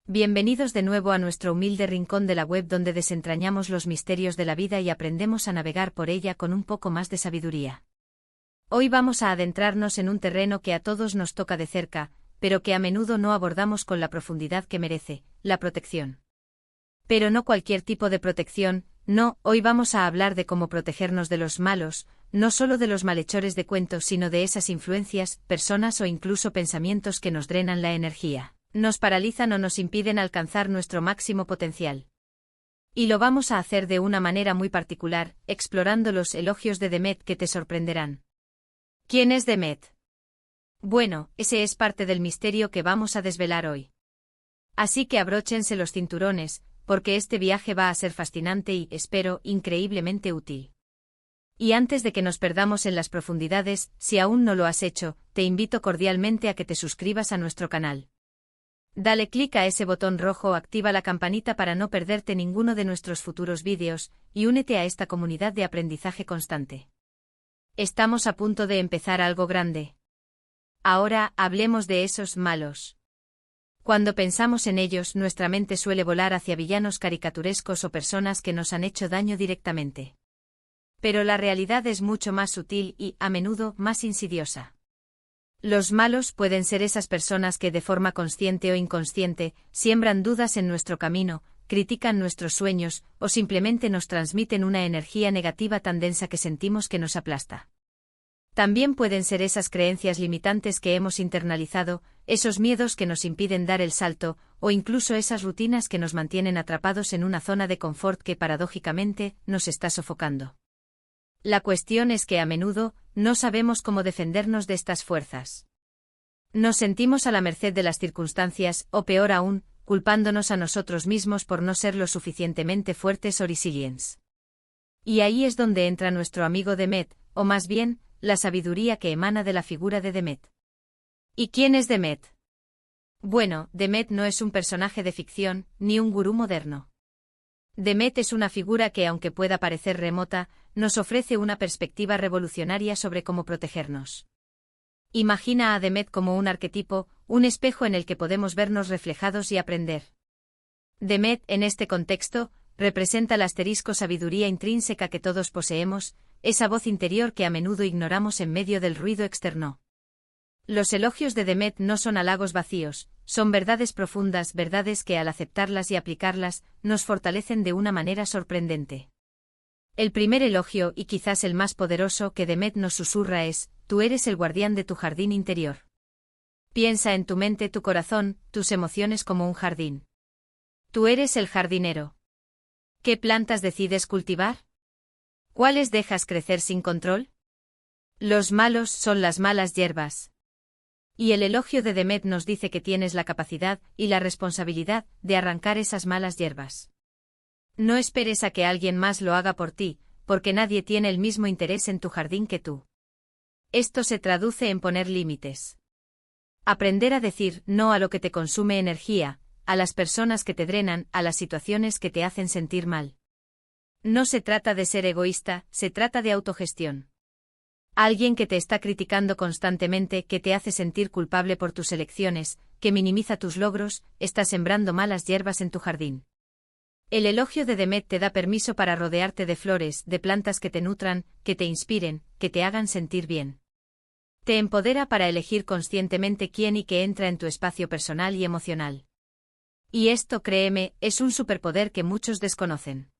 Bienvenidos de nuevo a nuestro humilde rincón de la web donde desentrañamos los misterios de la vida y aprendemos a navegar por ella con un poco más de sabiduría. Hoy vamos a adentrarnos en un terreno que a todos nos toca de cerca, pero que a menudo no abordamos con la profundidad que merece, la protección. Pero no cualquier tipo de protección, no, hoy vamos a hablar de cómo protegernos de los malos, no solo de los malhechores de cuentos sino de esas influencias, personas o incluso pensamientos que nos drenan la energía, nos paralizan o nos impiden alcanzar nuestro máximo potencial. Y lo vamos a hacer de una manera muy particular, explorando los elogios de Demet que te sorprenderán. ¿Quién es Demet? Bueno, ese es parte del misterio que vamos a desvelar hoy. Así que abróchense los cinturones, porque este viaje va a ser fascinante y, espero, increíblemente útil. Y antes de que nos perdamos en las profundidades, si aún no lo has hecho, te invito cordialmente a que te suscribas a nuestro canal. Dale clic a ese botón rojo o activa la campanita para no perderte ninguno de nuestros futuros vídeos, y únete a esta comunidad de aprendizaje constante. Estamos a punto de empezar algo grande. Ahora, hablemos de esos malos. Cuando pensamos en ellos, nuestra mente suele volar hacia villanos caricaturescos o personas que nos han hecho daño directamente. Pero la realidad es mucho más sutil y, a menudo, más insidiosa. Los malos pueden ser esas personas que de forma consciente o inconsciente, siembran dudas en nuestro camino, critican nuestros sueños, o simplemente nos transmiten una energía negativa tan densa que sentimos que nos aplasta. También pueden ser esas creencias limitantes que hemos internalizado, esos miedos que nos impiden dar el salto, o incluso esas rutinas que nos mantienen atrapados en una zona de confort que paradójicamente nos está sofocando. La cuestión es que a menudo no sabemos cómo defendernos de estas fuerzas. Nos sentimos a la merced de las circunstancias, o peor aún, culpándonos a nosotros mismos por no ser lo suficientemente fuertes o resilientes. Y ahí es donde entra nuestro amigo Demet, o más bien, la sabiduría que emana de la figura de Demet. ¿Y quién es Demet? Bueno, Demet no es un personaje de ficción, ni un gurú moderno. Demet es una figura que, aunque pueda parecer remota, nos ofrece una perspectiva revolucionaria sobre cómo protegernos. Imagina a Demet como un arquetipo, un espejo en el que podemos vernos reflejados y aprender. Demet, en este contexto, representa la asterisco sabiduría intrínseca que todos poseemos, esa voz interior que a menudo ignoramos en medio del ruido externo. Los elogios de Demet no son halagos vacíos, son verdades profundas, verdades que al aceptarlas y aplicarlas, nos fortalecen de una manera sorprendente. El primer elogio, y quizás el más poderoso que Demet nos susurra es: tú eres el guardián de tu jardín interior. Piensa en tu mente, tu corazón, tus emociones como un jardín. Tú eres el jardinero. ¿Qué plantas decides cultivar? ¿Cuáles dejas crecer sin control? Los malos son las malas hierbas. Y el elogio de Demet nos dice que tienes la capacidad y la responsabilidad de arrancar esas malas hierbas. No esperes a que alguien más lo haga por ti, porque nadie tiene el mismo interés en tu jardín que tú. Esto se traduce en poner límites. Aprender a decir no a lo que te consume energía, a las personas que te drenan, a las situaciones que te hacen sentir mal. No se trata de ser egoísta, se trata de autogestión. Alguien que te está criticando constantemente, que te hace sentir culpable por tus elecciones, que minimiza tus logros, está sembrando malas hierbas en tu jardín. El elogio de Demet te da permiso para rodearte de flores, de plantas que te nutran, que te inspiren, que te hagan sentir bien. Te empodera para elegir conscientemente quién y qué entra en tu espacio personal y emocional. Y esto, créeme, es un superpoder que muchos desconocen.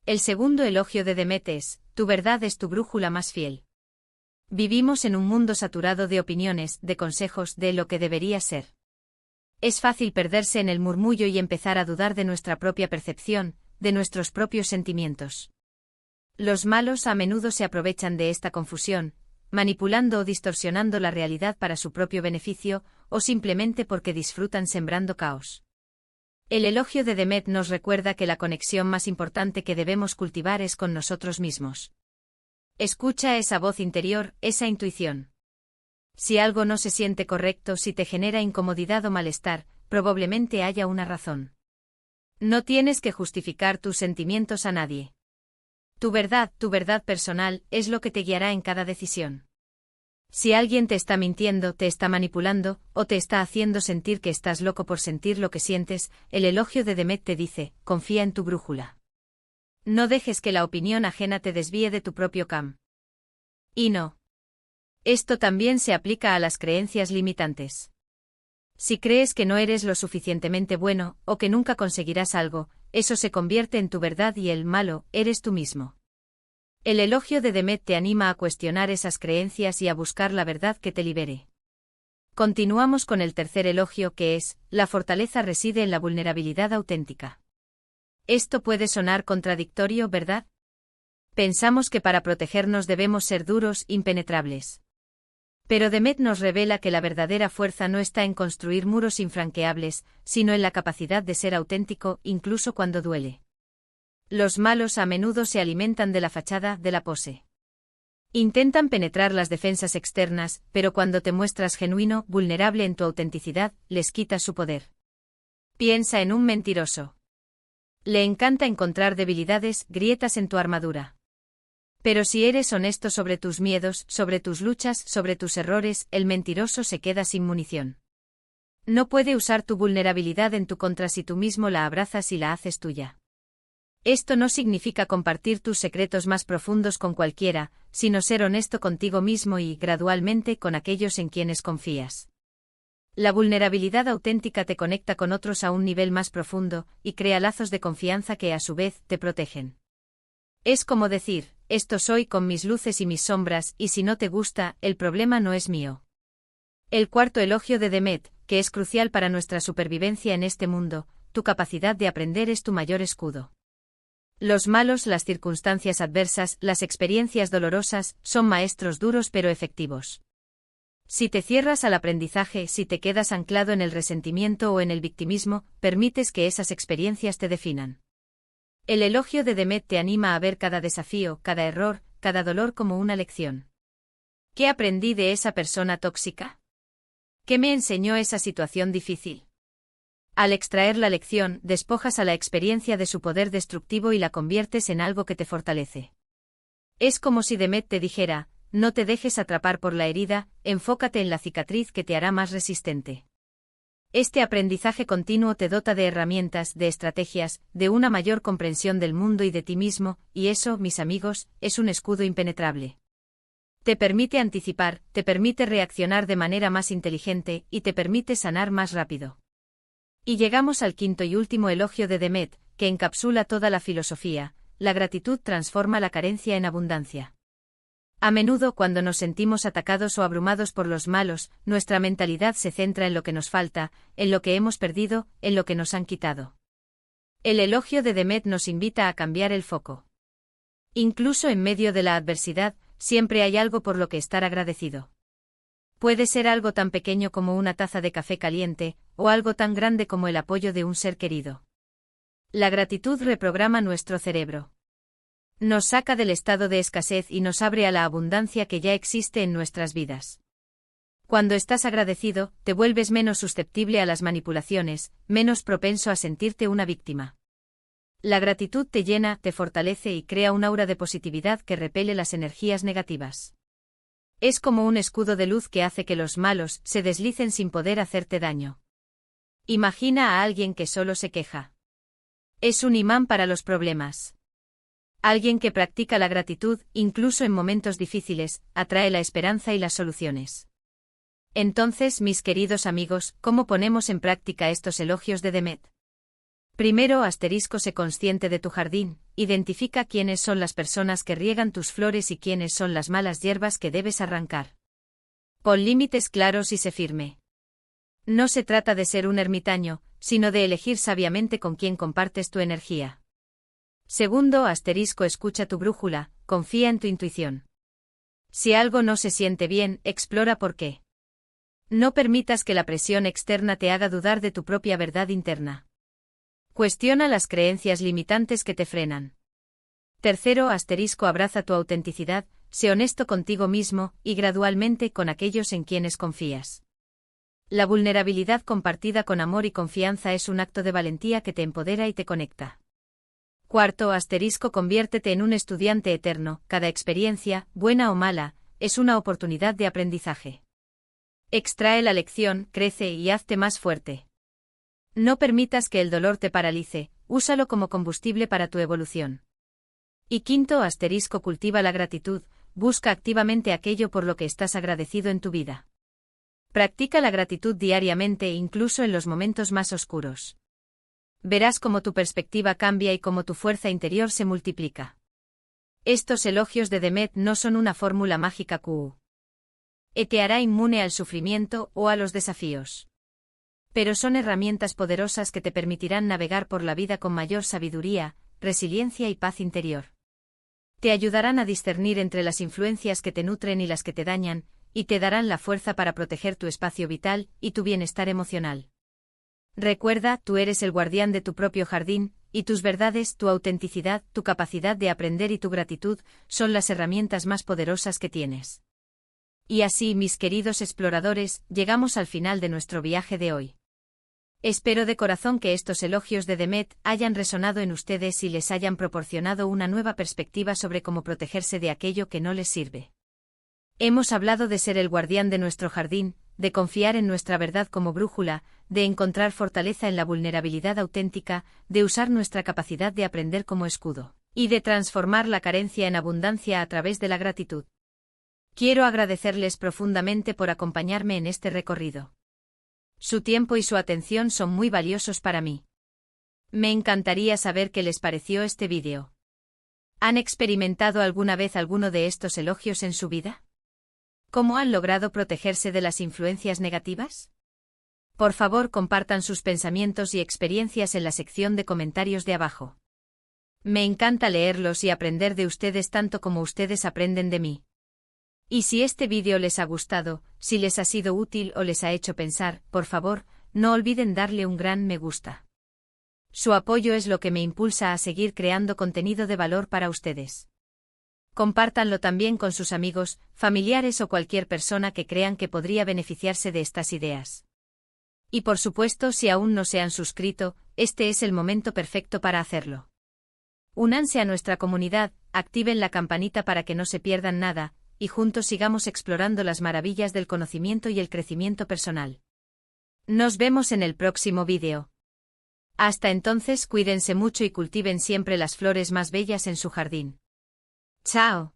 El segundo elogio de Demet es: tu verdad es tu brújula más fiel. Vivimos en un mundo saturado de opiniones, de consejos, de lo que debería ser. Es fácil perderse en el murmullo y empezar a dudar de nuestra propia percepción, de nuestros propios sentimientos. Los malos a menudo se aprovechan de esta confusión, manipulando o distorsionando la realidad para su propio beneficio, o simplemente porque disfrutan sembrando caos. El elogio de Demet nos recuerda que la conexión más importante que debemos cultivar es con nosotros mismos. Escucha esa voz interior, esa intuición. Si algo no se siente correcto, si te genera incomodidad o malestar, probablemente haya una razón. No tienes que justificar tus sentimientos a nadie. Tu verdad personal, es lo que te guiará en cada decisión. Si alguien te está mintiendo, te está manipulando, o te está haciendo sentir que estás loco por sentir lo que sientes, el elogio de Demet te dice, confía en tu brújula. No dejes que la opinión ajena te desvíe de tu propio camino. Y no. Esto también se aplica a las creencias limitantes. Si crees que no eres lo suficientemente bueno, o que nunca conseguirás algo, eso se convierte en tu verdad y el malo, eres tú mismo. El elogio de Demet te anima a cuestionar esas creencias y a buscar la verdad que te libere. Continuamos con el tercer elogio que es, la fortaleza reside en la vulnerabilidad auténtica. Esto puede sonar contradictorio, ¿verdad? Pensamos que para protegernos debemos ser duros, impenetrables. Pero Demet nos revela que la verdadera fuerza no está en construir muros infranqueables, sino en la capacidad de ser auténtico, incluso cuando duele. Los malos a menudo se alimentan de la fachada, de la pose. Intentan penetrar las defensas externas, pero cuando te muestras genuino, vulnerable en tu autenticidad, les quitas su poder. Piensa en un mentiroso. Le encanta encontrar debilidades, grietas en tu armadura. Pero si eres honesto sobre tus miedos, sobre tus luchas, sobre tus errores, el mentiroso se queda sin munición. No puede usar tu vulnerabilidad en tu contra si tú mismo la abrazas y la haces tuya. Esto no significa compartir tus secretos más profundos con cualquiera, sino ser honesto contigo mismo y, gradualmente, con aquellos en quienes confías. La vulnerabilidad auténtica te conecta con otros a un nivel más profundo, y crea lazos de confianza que, a su vez, te protegen. Es como decir, esto soy con mis luces y mis sombras, y si no te gusta, el problema no es mío. El cuarto elogio de Demet, que es crucial para nuestra supervivencia en este mundo, tu capacidad de aprender es tu mayor escudo. Los malos, las circunstancias adversas, las experiencias dolorosas, son maestros duros pero efectivos. Si te cierras al aprendizaje, si te quedas anclado en el resentimiento o en el victimismo, permites que esas experiencias te definan. El elogio de Demet te anima a ver cada desafío, cada error, cada dolor como una lección. ¿Qué aprendí de esa persona tóxica? ¿Qué me enseñó esa situación difícil? Al extraer la lección, despojas a la experiencia de su poder destructivo y la conviertes en algo que te fortalece. Es como si Demet te dijera, no te dejes atrapar por la herida, enfócate en la cicatriz que te hará más resistente. Este aprendizaje continuo te dota de herramientas, de estrategias, de una mayor comprensión del mundo y de ti mismo, y eso, mis amigos, es un escudo impenetrable. Te permite anticipar, te permite reaccionar de manera más inteligente, y te permite sanar más rápido. Y llegamos al quinto y último elogio de Demet, que encapsula toda la filosofía: la gratitud transforma la carencia en abundancia. A menudo cuando nos sentimos atacados o abrumados por los malos, nuestra mentalidad se centra en lo que nos falta, en lo que hemos perdido, en lo que nos han quitado. El elogio de Demet nos invita a cambiar el foco. Incluso en medio de la adversidad, siempre hay algo por lo que estar agradecido. Puede ser algo tan pequeño como una taza de café caliente, o algo tan grande como el apoyo de un ser querido. La gratitud reprograma nuestro cerebro. Nos saca del estado de escasez y nos abre a la abundancia que ya existe en nuestras vidas. Cuando estás agradecido, te vuelves menos susceptible a las manipulaciones, menos propenso a sentirte una víctima. La gratitud te llena, te fortalece y crea un aura de positividad que repele las energías negativas. Es como un escudo de luz que hace que los malos se deslicen sin poder hacerte daño. Imagina a alguien que solo se queja. Es un imán para los problemas. Alguien que practica la gratitud, incluso en momentos difíciles, atrae la esperanza y las soluciones. Entonces, mis queridos amigos, ¿cómo ponemos en práctica estos elogios de Demet? Primero, sé consciente de tu jardín, identifica quiénes son las personas que riegan tus flores y quiénes son las malas hierbas que debes arrancar. Pon límites claros y sé firme. No se trata de ser un ermitaño, sino de elegir sabiamente con quién compartes tu energía. Segundo, escucha tu brújula, confía en tu intuición. Si algo no se siente bien, explora por qué. No permitas que la presión externa te haga dudar de tu propia verdad interna. Cuestiona las creencias limitantes que te frenan. Tercero, abraza tu autenticidad, sé honesto contigo mismo, y gradualmente con aquellos en quienes confías. La vulnerabilidad compartida con amor y confianza es un acto de valentía que te empodera y te conecta. Cuarto, conviértete en un estudiante eterno, cada experiencia, buena o mala, es una oportunidad de aprendizaje. Extrae la lección, crece y hazte más fuerte. No permitas que el dolor te paralice, úsalo como combustible para tu evolución. Y quinto asterisco, cultiva la gratitud, busca activamente aquello por lo que estás agradecido en tu vida. Practica la gratitud diariamente, incluso en los momentos más oscuros. Verás cómo tu perspectiva cambia y cómo tu fuerza interior se multiplica. Estos elogios de Demet no son una fórmula mágica que te hará inmune al sufrimiento o a los desafíos. Pero son herramientas poderosas que te permitirán navegar por la vida con mayor sabiduría, resiliencia y paz interior. Te ayudarán a discernir entre las influencias que te nutren y las que te dañan, y te darán la fuerza para proteger tu espacio vital y tu bienestar emocional. Recuerda, tú eres el guardián de tu propio jardín, y tus verdades, tu autenticidad, tu capacidad de aprender y tu gratitud son las herramientas más poderosas que tienes. Y así, mis queridos exploradores, llegamos al final de nuestro viaje de hoy. Espero de corazón que estos elogios de Demet hayan resonado en ustedes y les hayan proporcionado una nueva perspectiva sobre cómo protegerse de aquello que no les sirve. Hemos hablado de ser el guardián de nuestro jardín, de confiar en nuestra verdad como brújula, de encontrar fortaleza en la vulnerabilidad auténtica, de usar nuestra capacidad de aprender como escudo, y de transformar la carencia en abundancia a través de la gratitud. Quiero agradecerles profundamente por acompañarme en este recorrido. Su tiempo y su atención son muy valiosos para mí. Me encantaría saber qué les pareció este vídeo. ¿Han experimentado alguna vez alguno de estos elogios en su vida? ¿Cómo han logrado protegerse de las influencias negativas? Por favor, compartan sus pensamientos y experiencias en la sección de comentarios de abajo. Me encanta leerlos y aprender de ustedes tanto como ustedes aprenden de mí. Y si este vídeo les ha gustado, si les ha sido útil o les ha hecho pensar, por favor, no olviden darle un gran me gusta. Su apoyo es lo que me impulsa a seguir creando contenido de valor para ustedes. Compártanlo también con sus amigos, familiares o cualquier persona que crean que podría beneficiarse de estas ideas. Y por supuesto, si aún no se han suscrito, este es el momento perfecto para hacerlo. Únanse a nuestra comunidad, activen la campanita para que no se pierdan nada, y juntos sigamos explorando las maravillas del conocimiento y el crecimiento personal. Nos vemos en el próximo vídeo. Hasta entonces, cuídense mucho y cultiven siempre las flores más bellas en su jardín. ¡Chao!